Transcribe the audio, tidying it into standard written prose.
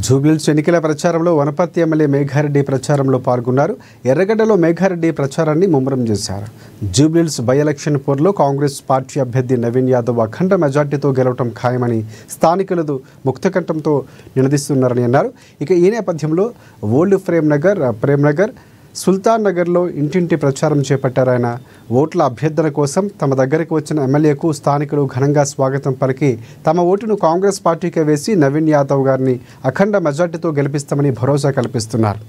జూబ్లీహిల్స్ ఎన్నికల ప్రచారంలో వనపర్తి ఎమ్మెల్యే మేఘారెడ్డి ప్రచారంలో పాల్గొన్నారు. ఎర్రగడ్డలో మేఘారెడ్డి ప్రచారాన్ని ముమ్మరం చేశారు. జూబ్లీహిల్స్ బై ఎలక్షన్ పోరులో కాంగ్రెస్ పార్టీ అభ్యర్థి నవీన్ యాదవ్ అఖండ మెజార్టీతో గెలవడం ఖాయమని స్థానికులు ముక్తకంఠంతో నినదిస్తున్నారని అన్నారు. ఇక ఈ నేపథ్యంలో ఓల్డ్ ప్రేమ్నగర్ సుల్తాన్ నగర్లో ఇంటింటి ప్రచారం చేపట్టారు. ఆయన ఓట్ల అభ్యర్థన కోసం తమ దగ్గరికి వచ్చిన ఎమ్మెల్యేకు స్థానికులు ఘనంగా స్వాగతం పలికి తమ ఓటును కాంగ్రెస్ పార్టీకే వేసి నవీన్ యాదవ్ గారిని అఖండ మెజార్టీతో గెలిపిస్తామని భరోసా కల్పిస్తున్నారు.